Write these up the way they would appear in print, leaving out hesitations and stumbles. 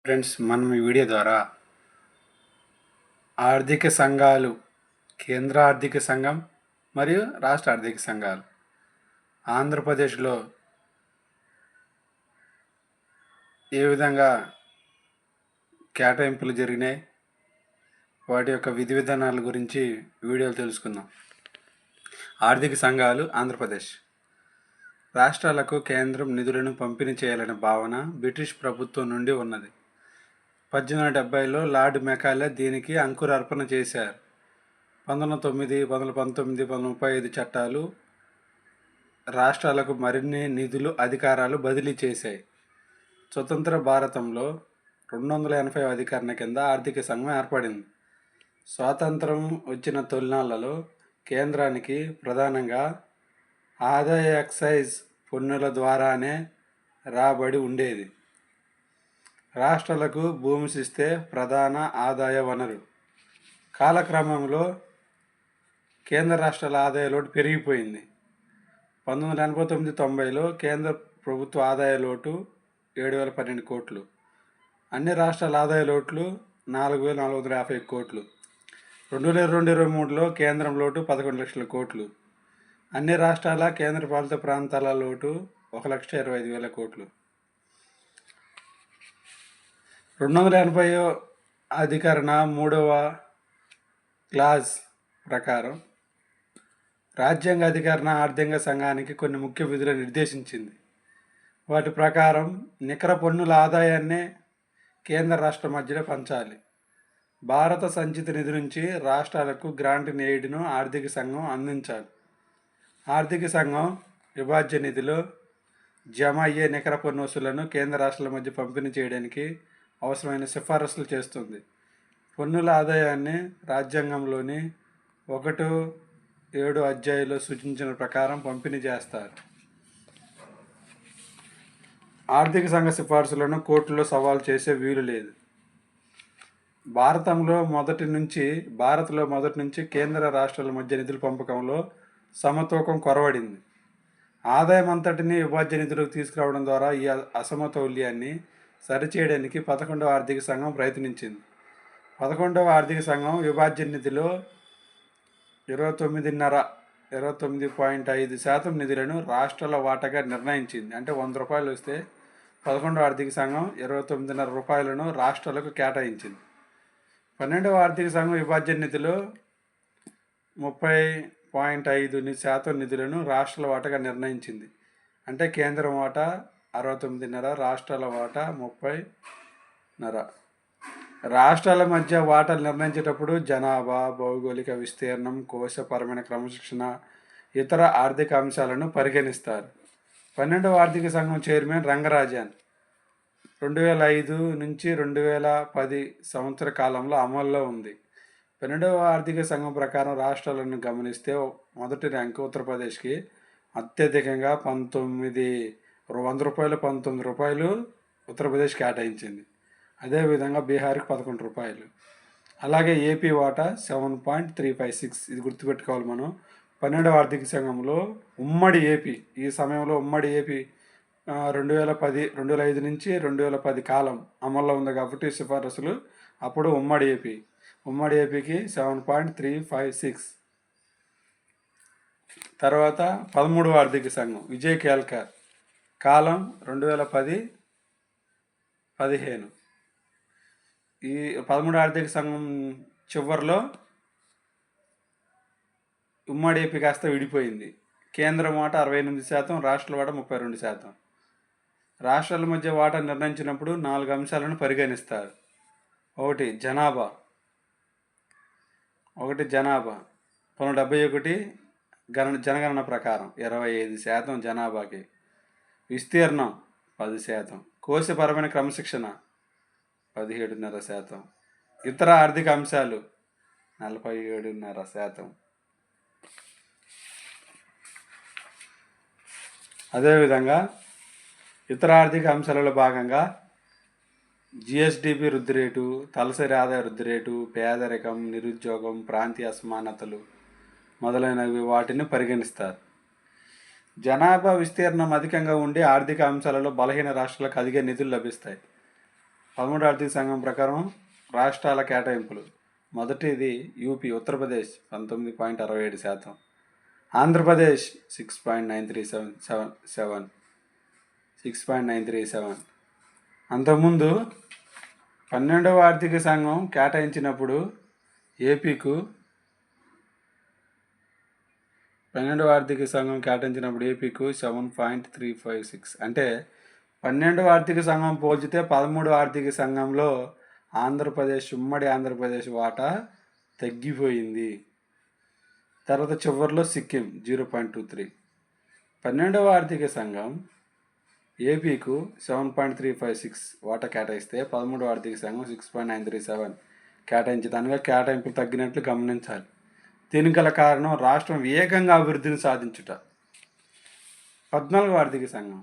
Friends, మనం ఈ video ద్వారా ఆర్థిక సంఘాలు, కేంద్ర ఆర్థిక సంఘం మరియు రాష్ట్ర ఆర్థిక సంఘాలు ఆంధ్రప్రదేశ్లో ఏ విధంగా కేటాయింపులు జరిగినాయి, వాటి యొక్క విధి విధానాల గురించి వీడియోలు తెలుసుకుందాం. ఆర్థిక సంఘాలు ఆంధ్రప్రదేశ్ రాష్ట్రాలకు కేంద్రం నిధులను పంపిణీ చేయాలనే భావన బ్రిటిష్ ప్రభుత్వం నుండి ఉన్నది. 1870లో లార్డ్ మెకాలే దీనికి అంకురార్పణ చేశారు. 1909, 1919, 1935 చట్టాలు రాష్ట్రాలకు మరిన్ని నిధులు, అధికారాలు బదిలీ చేశాయి. స్వతంత్ర భారతంలో 280 అధికరణ కింద ఆర్థిక సంఘం ఏర్పడింది. స్వాతంత్రం వచ్చిన తొలినాళ్లలో కేంద్రానికి ప్రధానంగా ఆదాయ ఎక్సైజ్ పన్నుల ద్వారానే రాబడి ఉండేది. రాష్ట్రాలకు భూమి శిస్తే ప్రధాన ఆదాయ వనరు. కాలక్రమంలో కేంద్ర రాష్ట్రాల ఆదాయ లోటు పెరిగిపోయింది. 1989-90లో కేంద్ర ప్రభుత్వ ఆదాయ లోటు 7,012 కోట్లు. అన్ని రాష్ట్రాల ఆదాయ లోట్లు 4,450 కోట్లు. 2022-23లో కేంద్రం లోటు 11 లక్షల కోట్లు. అన్ని రాష్ట్రాల కేంద్రపాలిత ప్రాంతాల లోటు 1,25,000 కోట్లు. 280వ అధికరణ 3వ క్లాజ్ ప్రకారం రాజ్యాంగ అధికరణ ఆర్థిక సంఘానికి కొన్ని ముఖ్య విధులను నిర్దేశించింది. వాటి ప్రకారం నికర పన్నుల ఆదాయాన్నే కేంద్ర రాష్ట్ర మధ్యలో పంచాలి. భారత సంచిత నిధి నుంచి రాష్ట్రాలకు గ్రాంట్ ఎయిడ్ను ఆర్థిక సంఘం అందించాలి. ఆర్థిక సంఘం విభాజ్య నిధిలో జమ అయ్యే నికర పన్ను వసూళ్లను కేంద్ర రాష్ట్రాల మధ్య పంపిణీ చేయడానికి అవసరమైన సిఫారసులు చేస్తుంది. పన్నుల ఆదాయాన్ని రాజ్యాంగంలోని 1-7 అధ్యాయంలో సూచించిన ప్రకారం పంపిణీ చేస్తారు. ఆర్థిక సంఘ సిఫార్సులను కోర్టులో సవాలు చేసే వీలు లేదు. భారత్లో మొదటి నుంచి కేంద్ర రాష్ట్రాల మధ్య నిధుల పంపకంలో సమతూకం కొరవడింది. ఆదాయం అంతటినీ విభాజ్య నిధులకు తీసుకురావడం ద్వారా ఈ అసమతౌల్యాన్ని సరిచేయడానికి 11వ ఆర్థిక సంఘం ప్రయత్నించింది. 11వ ఆర్థిక సంఘం విభాజ్య నిధిలో 29.5% నిధులను రాష్ట్రాల వాటాగా నిర్ణయించింది. అంటే 100 రూపాయలు వస్తే 11వ ఆర్థిక సంఘం 29.5 రూపాయలను రాష్ట్రాలకు కేటాయించింది. 12వ ఆర్థిక సంఘం విభాజ్య నిధిలో 30.5% నిధులను రాష్ట్రాల వాటాగా నిర్ణయించింది. అంటే కేంద్రం వాటా 69.5, రాష్ట్రాల వాటా 30.5. రాష్ట్రాల మధ్య వాటాలు నిర్ణయించేటప్పుడు జనాభా, భౌగోళిక విస్తీర్ణం, కోశపరమైన క్రమశిక్షణ, ఇతర ఆర్థిక అంశాలను పరిగణిస్తారు. 12వ ఆర్థిక సంఘం చైర్మన్ రంగరాజన్ 2005-2010 సంవత్సర కాలంలో అమల్లో ఉంది. 12వ ఆర్థిక సంఘం ప్రకారం రాష్ట్రాలను గమనిస్తే మొదటి ర్యాంకు ఉత్తరప్రదేశ్కి అత్యధికంగా 19 రూపాయలు ఉత్తరప్రదేశ్ కేటాయించింది. అదేవిధంగా బీహార్కి 11 రూపాయలు. అలాగే ఏపీ వాటా 7.356. ఇది గుర్తుపెట్టుకోవాలి మనం. 12వ ఆర్థిక సంఘంలో ఉమ్మడి ఏపీ, ఈ సమయంలో ఉమ్మడి ఏపీ 2005 నుంచి 2010 కాలం అమల్లో ఉంది కాబట్టి సిఫారసులు అప్పుడు ఉమ్మడి ఏపీకి 7.356. తర్వాత 13వ ఆర్థిక సంఘం విజయ్ కేల్కర్ కాలం 2010-15. ఈ 13వ ఆర్థిక సంఘం చివరిలో ఉమ్మడి ఏపీ కాస్త విడిపోయింది. కేంద్రం వాటా 68%, రాష్ట్రాల వాటా 32%. రాష్ట్రాల మధ్య వాటా నిర్ణయించినప్పుడు 4 అంశాలను పరిగణిస్తారు. ఒకటి జనాభా. 1971 జనగణన ప్రకారం 25% జనాభాకి. విస్తీర్ణం 10%. కోశపరమైన క్రమశిక్షణ 17.5%. ఇతర ఆర్థిక అంశాలు 47.5%. అదేవిధంగా ఇతర ఆర్థిక అంశాలలో భాగంగా జిఎస్డిపి వృద్ధి రేటు, తలసరి ఆదాయ వృద్ధి రేటు, పేదరికం, నిరుద్యోగం, ప్రాంతీయ అసమానతలు మొదలైనవి వాటిని పరిగణిస్తారు. జనాభా విస్తీర్ణం అధికంగా ఉండే ఆర్థిక అంశాలలో బలహీన రాష్ట్రాలకు అధిక నిధులు లభిస్తాయి. 13వ ఆర్థిక సంఘం ప్రకారం రాష్ట్రాల కేటాయింపులు. మొదటిది యూపీ ఉత్తరప్రదేశ్ 19.67%, ఆంధ్రప్రదేశ్ 6.937. అంతకుముందు 12వ ఆర్థిక సంఘం కేటాయించినప్పుడు ఏపీకు 7.356, అంటే 12వ ఆర్థిక సంఘం పోల్చితే 13వ ఆర్థిక సంఘంలో ఉమ్మడి ఆంధ్రప్రదేశ్ వాటా తగ్గిపోయింది. తర్వాత చివరిలో సిక్కిం 0.23. 12వ ఆర్థిక సంఘం ఏపీకు 7.356 వాటా కేటాయిస్తే 13వ ఆర్థిక సంఘం 6.937 కేటాయించింది. అనగా కేటాయింపులు తగ్గినట్లు గమనించాలి. దీనికి గల కారణం రాష్ట్రం వేగంగా అభివృద్ధిని సాధించుట. 14వ ఆర్థిక సంఘం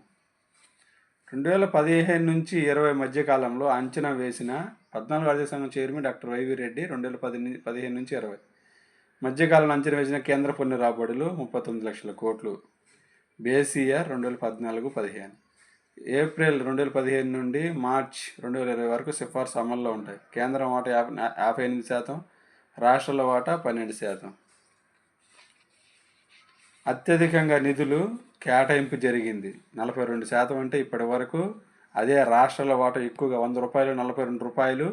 2015 నుంచి 20 మధ్య కాలంలో అంచనా వేసిన 14వ ఆర్థిక సంఘం చైర్మన్ డాక్టర్ వైవి రెడ్డి 2015 నుంచి 20 మధ్యకాలంలో అంచనా వేసిన కేంద్ర పన్ను రాబడులు 39 లక్షల కోట్లు. Base year 2014-15. ఏప్రిల్ 2015 నుండి మార్చ్ 2020 వరకు సిఫార్సు అమల్లో ఉంటాయి. కేంద్రం వాటా 58%, రాష్ట్రాల వాటా 12%. అత్యధికంగా నిధులు కేటాయింపు జరిగింది 42%. అంటే ఇప్పటి వరకు అదే రాష్ట్రాల వాటా ఎక్కువగా ₹100 ₹42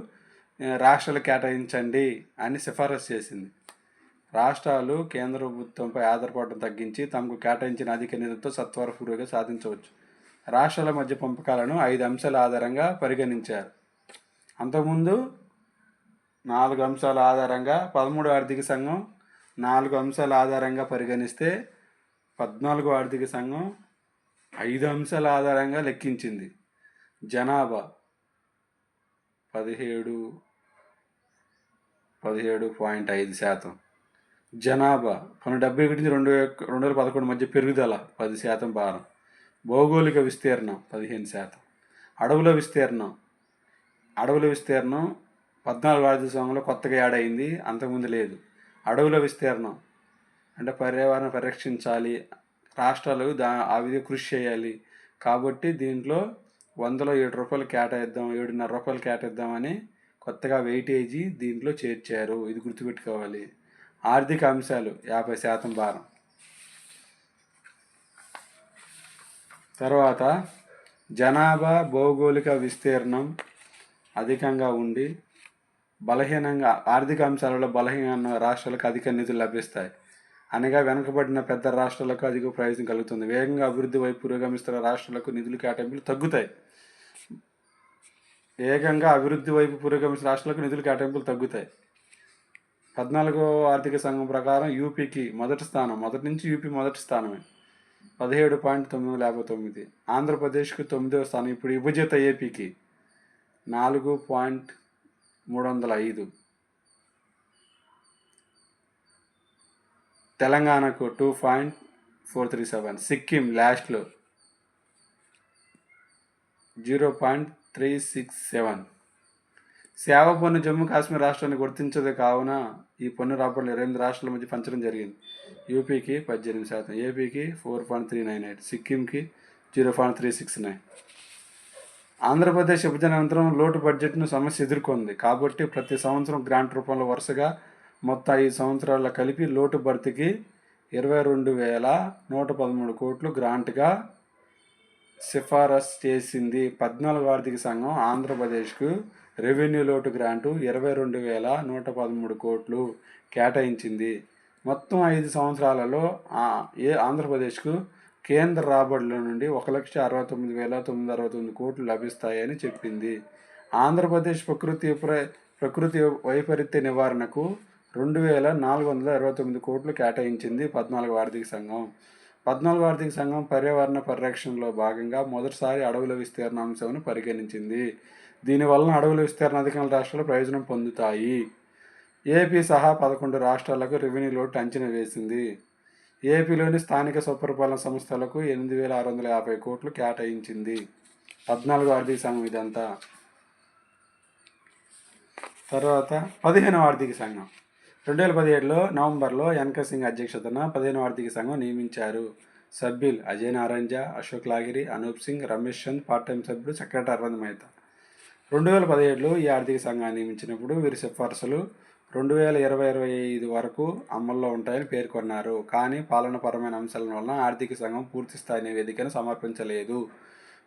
రాష్ట్రాలు కేటాయించండి అని సిఫారసు చేసింది. రాష్ట్రాలు కేంద్ర ప్రభుత్వంపై ఆధారపడడం తగ్గించి తమకు కేటాయించిన అధిక నిధులతో సత్వర పురోగతి సాధించవచ్చు. రాష్ట్రాల మధ్య పంపకాలను 5 అంశాల ఆధారంగా పరిగణించారు. అంతకుముందు 4 అంశాల ఆధారంగా 13వ ఆర్థిక సంఘం 4 అంశాల ఆధారంగా పరిగణిస్తే 14వ ఆర్థిక సంఘం 5 అంశాల ఆధారంగా లెక్కించింది. జనాభా 17.5%. జనాభా 1971 నుంచి 2011 మధ్య పెరుగుదల 10% భారం. భౌగోళిక విస్తీర్ణం 15%. అడవుల విస్తీర్ణం 14వ ఆర్థిక సంఘంలో కొత్తగా యాడ్ అయింది, అంతకుముందు లేదు. అడవుల విస్తీర్ణం అంటే పర్యావరణం పరిరక్షించాలి, రాష్ట్రాలు ఆ విధంగా కృషి చేయాలి. కాబట్టి దీంట్లో 100లో ₹7 కేటాయిద్దాం, ₹7.5 కేటాయిద్దామని కొత్తగా వెయిటేజీ దీంట్లో చేర్చారు. ఇది గుర్తుపెట్టుకోవాలి. ఆర్థిక అంశాలు 50% భారం. తర్వాత జనాభా భౌగోళిక విస్తీర్ణం అధికంగా ఉండి ఆర్థిక అంశాలలో బలహీన రాష్ట్రాలకు అధిక నిధులు లభిస్తాయి. అనగా వెనుకబడిన పెద్ద రాష్ట్రాలకు అధిక ప్రయోజనం కలుగుతుంది. వేగంగా అభివృద్ధి వైపు పురోగమిస్తున్న రాష్ట్రాలకు నిధులు కేటాయింపులు తగ్గుతాయి. 14వ ఆర్థిక సంఘం ప్రకారం యూపీకి మొదటి స్థానం, మొదటి నుంచి యూపీ మొదటి స్థానమే 17.959. ఆంధ్రప్రదేశ్కు 9వ స్థానం. ఇప్పుడు విభజిత ఏపీకి 4.305. తెలంగాణకు 2.437. సిక్కిం లాస్ట్లో 0.367. సేవ పన్ను జమ్మూ కాశ్మీర్ రాష్ట్రాన్ని గుర్తించదు కావున ఈ పన్ను రాబడులు 28 రాష్ట్రాల మధ్య పంచడం జరిగింది. యూపీకి 18%, ఏపీకి 4.398, సిక్కింకి 0.369. ఆంధ్రప్రదేశ్ విభజన అనంతరం లోటు బడ్జెట్ను సమస్య ఎదుర్కొంది. కాబట్టి ప్రతి సంవత్సరం గ్రాంట్ రూపంలో వరుసగా మొత్తం 5 సంవత్సరాల్లో కలిపి లోటు భర్తీకి 22,113 కోట్లు గ్రాంట్గా సిఫారసు చేసింది. 14వ ఆర్థిక సంఘం ఆంధ్రప్రదేశ్కు రెవెన్యూ లోటు గ్రాంటు 22,113 కోట్లు కేటాయించింది. మొత్తం 5 సంవత్సరాలలో ఆంధ్రప్రదేశ్కు కేంద్ర రాబడుల నుండి 1,69,969 కోట్లు లభిస్తాయని చెప్పింది. ఆంధ్రప్రదేశ్ ప్రకృతి వైపరీత్య నివారణకు 2,429 కోట్లు కేటాయించింది 14వ ఆర్థిక సంఘం. 14వ ఆర్థిక సంఘం పర్యావరణ పరిరక్షణలో భాగంగా మొదటిసారి అడవుల విస్తీర్ణ అంశాన్ని పరిగణించింది. దీనివలన అడవుల విస్తీర్ణ అధికారుల రాష్ట్రాలు ప్రయోజనం పొందుతాయి. ఏపీ సహా 11 రాష్ట్రాలకు రెవెన్యూ లోటు అంచనా వేసింది. ఏపీలోని స్థానిక స్వపరిపాలన సంస్థలకు 8,650 కోట్లు కేటాయించింది 14వ ఆర్థిక సంఘం. ఇదంతా. తర్వాత 15వ ఆర్థిక సంఘం 2017 నవంబర్లో ఎన్కే సింగ్ అధ్యక్షతన 15వ ఆర్థిక సంఘం నియమించారు. సభ్యులు అజయ్ నారాయణ, అశోక్ లాగిరి, అనూప్ సింగ్, రమేష్ చంద్, పార్ట్ టైం సభ్యుడు సెక్రటరీ అరవింద్ మెహతా. 2017లో ఈ ఆర్థిక సంఘాన్ని నియమించినప్పుడు వీరి సిఫార్సులు 2025 వరకు అమల్లో ఉంటాయని పేర్కొన్నారు. కానీ పాలనాపరమైన అంశాల వలన ఆర్థిక సంఘం పూర్తిస్థాయి నివేదికను సమర్పించలేదు.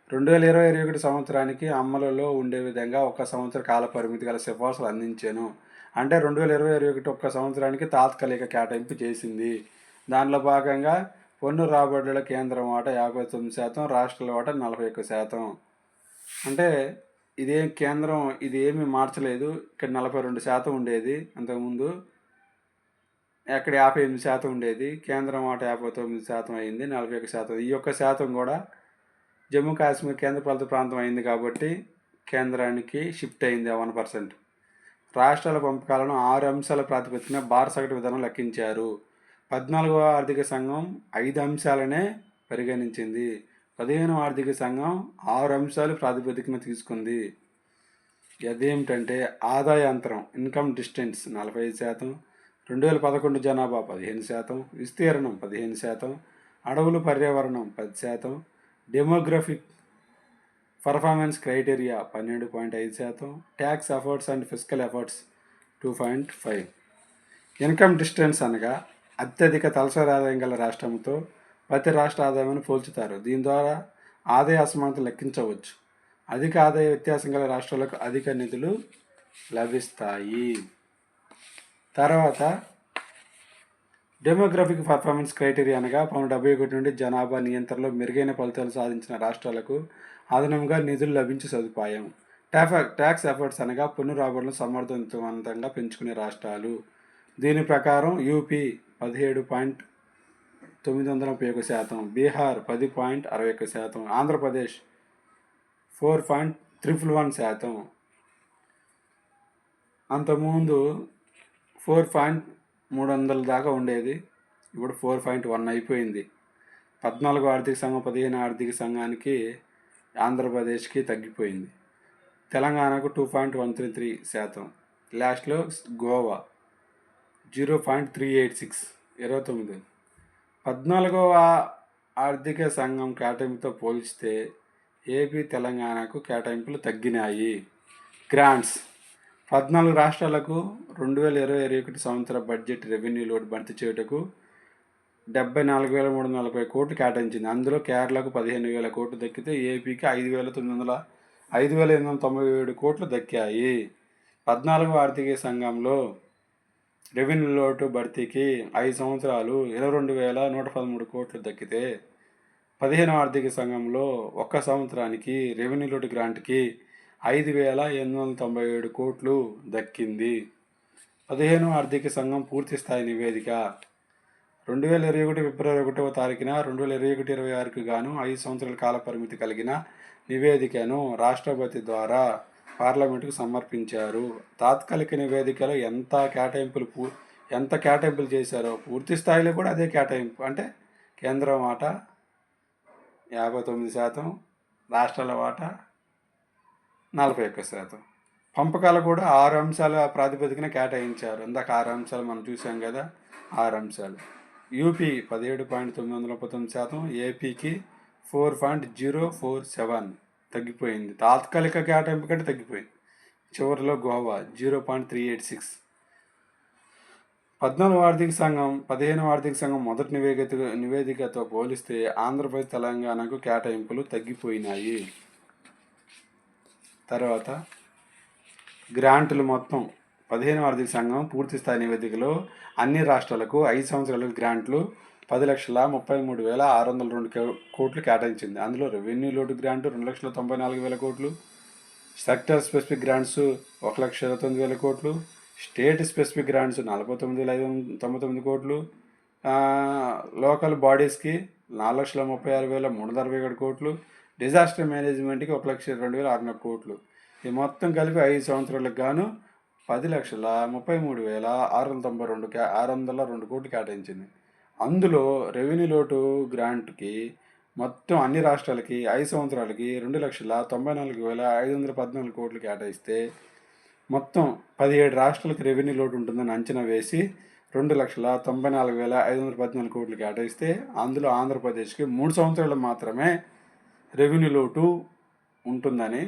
2020-21 సంవత్సరానికి అమలులో ఉండే విధంగా 1 సంవత్సర కాల పరిమితి గల సిఫార్సులు అందించాను. అంటే 2020-21 1 సంవత్సరానికి తాత్కాలిక కేటాయింపు చేసింది. దానిలో భాగంగా పన్ను రాబడుల కేంద్రం వాటా 59%, రాష్ట్రాల వాటా 41%. అంటే కేంద్రం ఇది ఏమీ మార్చలేదు. ఇక్కడ 42% ఉండేది అంతకుముందు, అక్కడ 58% ఉండేది. కేంద్రం వాటా 59% అయింది, 41%. ఈ 1% కూడా జమ్మూ కాశ్మీర్ కేంద్రపాలిత ప్రాంతం అయింది కాబట్టి కేంద్రానికి షిఫ్ట్ అయింది 1%. రాష్ట్రాల పంపకాలను 6 అంశాల ప్రాతిపదికన భార సగటు విధానం లెక్కించారు. 14వ ఆర్థిక సంఘం 5 అంశాలనే పరిగణించింది. 15వ ఆర్థిక సంఘం 6 అంశాలు ప్రాతిపదికన తీసుకుంది. అదేమిటంటే ఆదాయ అంతరం, ఇన్కమ్ డిస్టెన్స్ 45%, 2011 జనాభా 15%, విస్తీర్ణం 15%, అడవులు పర్యావరణం 10%, demographic performance criteria 12.5%, tax efforts and fiscal efforts 2.5. Income distance అనగా అత్యధిక తలసరి ఆదాయం గల రాష్ట్రంతో ప్రతి రాష్ట్ర ఆదాయాన్ని పోల్చుతారు. దీని ద్వారా ఆదాయ అసమానతలు లెక్కించవచ్చు. అధిక ఆదాయ వ్యత్యాసం గల రాష్ట్రాలకు అధిక నిధులు లభిస్తాయి. తర్వాత డెమోగ్రఫిక్ పర్ఫార్మెన్స్ క్రైటీరియా అనగా 1971 నుండి జనాభా నియంత్రణలో మెరుగైన ఫలితాలు సాధించిన రాష్ట్రాలకు అదనంగా నిధులు లభించే సదుపాయం. ట్యాక్స్ ఎఫర్ట్స్ అనగా పన్ను రాబడులను సమర్థవంతంగా పెంచుకునే రాష్ట్రాలు. దీని ప్రకారం యూపీ 17.931%, బీహార్ 10.61%, ఆంధ్రప్రదేశ్ 4.311%. అంతకుముందు 4.300 దాకా ఉండేది, ఇప్పుడు 4.1 అయిపోయింది. 14వ ఆర్థిక సంఘం 15 ఆర్థిక సంఘానికి ఆంధ్రప్రదేశ్కి తగ్గిపోయింది. తెలంగాణకు 2.133%. లాస్ట్లో గోవా 0.386, 29. 14వ ఆర్థిక సంఘం కేటాయింపుతో పోల్చితే ఏపీ, తెలంగాణకు కేటాయింపులు తగ్గినాయి. గ్రాంట్స్ 14 రాష్ట్రాలకు 2020-21 సంవత్సర బడ్జెట్ రెవెన్యూ లోడ్ భర్తీ చేయుటకు 74,340 కోట్లు కేటాయించింది. అందులో కేరళకు 15,000 కోట్లు దక్కితే ఏపీకి 5,897 కోట్లు దక్కాయి. 14వ ఆర్థిక సంఘంలో రెవెన్యూ లోటు భర్తీకి 5 సంవత్సరాలు 22,113 కోట్లు దక్కితే 15వ ఆర్థిక సంఘంలో 1 సంవత్సరానికి రెవెన్యూ లోటు గ్రాంట్కి 5,897 కోట్లు దక్కింది. 15వ ఆర్థిక సంఘం పూర్తి స్థాయి నివేదిక 2021 ఫిబ్రవరి 1వ తారీఖున 2021-26కు గాను 5 సంవత్సరాల కాల పరిమితి కలిగిన నివేదికను రాష్ట్రపతి ద్వారా పార్లమెంటుకు సమర్పించారు. తాత్కాలిక నివేదికలో ఎంత కేటాయింపులు చేశారో పూర్తి స్థాయిలో కూడా అదే కేటాయింపు. అంటే కేంద్రం వాటా 59%, రాష్ట్రాల వాటా 41%. పంపకాలు కూడా 6 అంశాల ప్రాతిపదికన కేటాయించారు. ఇందాక 6 అంశాలు మనం చూసాం కదా, 6 అంశాలు. యూపీ 17.939%, ఏపీకి 4.047 తగ్గిపోయింది. తాత్కాలిక కేటాయింపు కంటే తగ్గిపోయింది. చివరిలో గోవా 0.386. 15వ ఆర్థిక సంఘం మొదటి నివేదికతో పోలిస్తే ఆంధ్రప్రదేశ్, తెలంగాణకు కేటాయింపులు తగ్గిపోయినాయి. తర్వాత గ్రాంట్లు మొత్తం 15వ ఆర్థిక సంఘం పూర్తి స్థాయి నివేదికలో అన్ని రాష్ట్రాలకు 5 సంవత్సరాలకు గ్రాంట్లు 10,33,602 కోట్లు కేటాయించింది. అందులో రెవెన్యూ లోటు గ్రాంటు 2,94,000 కోట్లు, సెక్టర్ స్పెసిఫిక్ గ్రాంట్స్ 1,29,000 కోట్లు, స్టేట్ స్పెసిఫిక్ గ్రాంట్స్ 49,599 కోట్లు, లోకల్ బాడీస్కి 4,36,367 కోట్లు, డిజాస్టర్ మేనేజ్మెంట్కి 1,02,600 కోట్లు. ఇది మొత్తం కలిపి 5 సంవత్సరాలకు గాను 10,33,692 కోట్లు కేటాయించింది. అందులో రెవెన్యూ లోటు గ్రాంట్కి మొత్తం అన్ని రాష్ట్రాలకి 5 సంవత్సరాలకి 2,94,514 కోట్లు కేటాయిస్తే మొత్తం 17 రాష్ట్రాలకు రెవెన్యూ లోటు ఉంటుందని అంచనా వేసి 2,94,514 కోట్లు కేటాయిస్తే అందులో ఆంధ్రప్రదేశ్కి 3 సంవత్సరాలు మాత్రమే రెవెన్యూ లోటు ఉంటుందని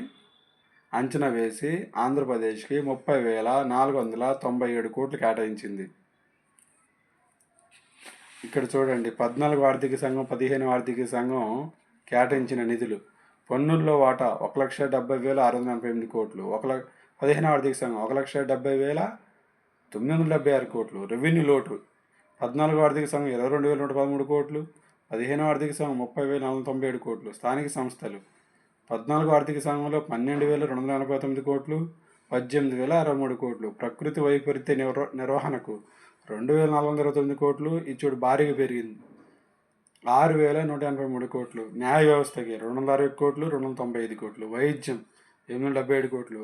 అంచనా వేసి ఆంధ్రప్రదేశ్కి 30,497 కోట్లు కేటాయించింది. ఇక్కడ చూడండి, 14 ఆర్థిక సంఘం 15 ఆర్థిక సంఘం కేటాయించిన నిధులు. పన్నుల్లో వాటా 1,70,648 కోట్లు. 15 ఆర్థిక సంఘం 1,70,976 కోట్లు. రెవెన్యూ లోటు 14 ఆర్థిక సంఘం 22,113 కోట్లు. 15 ఆర్థిక సంఘం 30,497 కోట్లు. స్థానిక సంస్థలు 14 ఆర్థిక సంఘంలో 12,249 కోట్లు. 18,063 కోట్లు. ప్రకృతి వైపరీత్య నిర్వహణకు 2,429 కోట్లు. ఇచ్చుడు భారీగా పెరిగింది, 6,183 కోట్లు. న్యాయ వ్యవస్థకి 260 కోట్లు, 295 కోట్లు. వైద్యం 877 కోట్లు.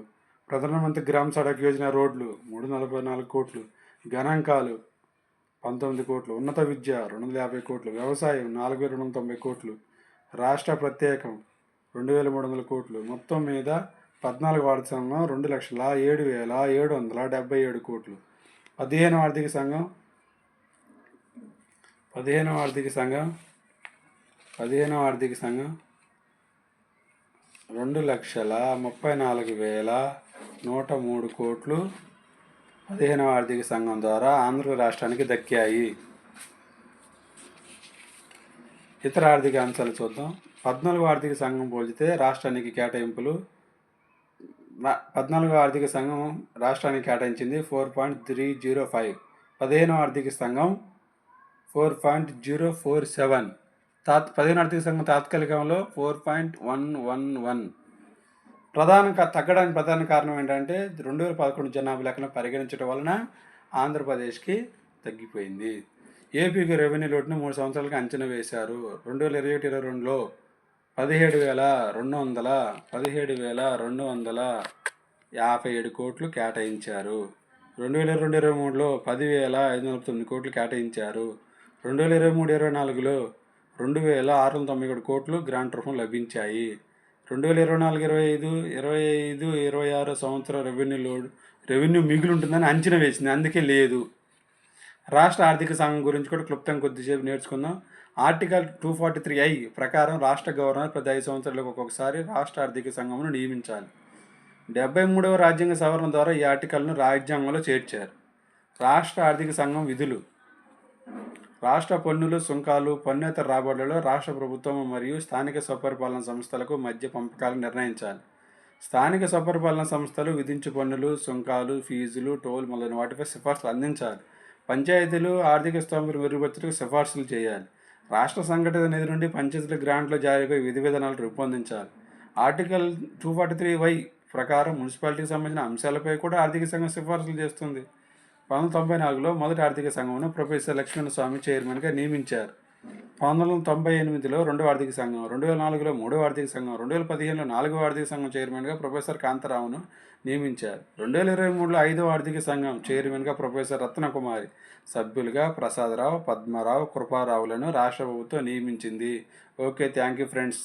ప్రధానమంత్రి గ్రామ సడక్ యోజన రోడ్లు 344 కోట్లు. గణాంకాలు 19 కోట్లు. ఉన్నత విద్య 250 కోట్లు. వ్యవసాయం 4,290 కోట్లు. రాష్ట్ర ప్రత్యేకం 2,300 కోట్లు. మొత్తం మీద 14 ఆర్థిక సంఘం 2,07,777 కోట్లు. 15 ఆర్థిక సంఘం 2,34,103 కోట్లు 15 ఆర్థిక సంఘం ద్వారా ఆంధ్ర రాష్ట్రానికి దక్కాయి. ఇతర ఆర్థిక అంశాలు చూద్దాం. 14 ఆర్థిక సంఘం పోల్చితే రాష్ట్రానికి కేటాయింపులు. 14 ఆర్థిక సంఘం రాష్ట్రానికి కేటాయించింది 4.305. 15 ఆర్థిక సంఘం 4.047. 15 ఆర్థిక సంఘం తాత్కాలికంలో 4.111. తగ్గడానికి ప్రధాన కారణం ఏంటంటే 2011 జనాభా లెక్కను పరిగణించడం వలన ఆంధ్రప్రదేశ్కి తగ్గిపోయింది. ఏపీకి రెవెన్యూ లోటును 3 సంవత్సరాలకి అంచనా వేశారు. 2021-22లో 17,257 కోట్లు కేటాయించారు. 2022-23లో 10,549 కోట్లు కేటాయించారు. 2023-24లో 2,697 కోట్లు గ్రాంట్ రూపం లభించాయి. 2024-25 సంవత్సరం రెవెన్యూ మిగిలి ఉంటుందని అంచనా వేసింది, అందుకే లేదు. రాష్ట్ర ఆర్థిక సంఘం గురించి కూడా క్లుప్తంగా కొద్దిసేపు నేర్చుకుందాం. ఆర్టికల్ 243I ప్రకారం రాష్ట్ర గవర్నర్ ప్రతి 5 సంవత్సరాలకు ఒక్కొక్కసారి రాష్ట్ర ఆర్థిక సంఘంను నియమించాలి. 73వ రాజ్యాంగ సవరణ ద్వారా ఈ ఆర్టికల్ను రాజ్యాంగంలో చేర్చారు. రాష్ట్ర ఆర్థిక సంఘం విధులు: రాష్ట్ర పన్నులు, సుంకాలు, పన్నేతర రాబడులలో రాష్ట్ర ప్రభుత్వం మరియు స్థానిక స్వపరిపాలన సంస్థలకు మధ్య పంపకాలను నిర్ణయించాలి. స్థానిక స్వపరిపాలన సంస్థలు విధించు పన్నులు, సుంకాలు, ఫీజులు, టోల్ మొదలైన వాటిపై సిఫార్సులు అందించాలి. పంచాయతీలు ఆర్థిక స్థోమతను మెరుగుపరచడానికి సిఫార్సులు చేయాలి. రాష్ట్ర సంఘటిత నిధి నుండి పంచాయతీల గ్రాంట్ల జారీపై విధి విధానాలు రూపొందించాలి. ఆర్టికల్ 243Y ప్రకారం మున్సిపాలిటీకి సంబంధించిన అంశాలపై కూడా ఆర్థిక సంఘం సిఫార్సులు చేస్తుంది. 1994లో మొదటి ఆర్థిక సంఘంను ప్రొఫెసర్ లక్ష్మణస్వామి చైర్మన్గా నియమించారు. 1998లో రెండవ ఆర్థిక సంఘం, 2004లో మూడవ ఆర్థిక సంఘం, 2015లో నాలుగవ ఆర్థిక సంఘం చైర్మన్గా ప్రొఫెసర్ కాంతారావును నియమించారు. 2023లో ఐదవ ఆర్థిక సంఘం చైర్మన్గా ప్రొఫెసర్ రత్నకుమారి, సభ్యులుగా ప్రసాదరావు, పద్మారావు, కృపారావులను రాష్ట్ర ప్రభుత్వం నియమించింది. Okay, thank you friends.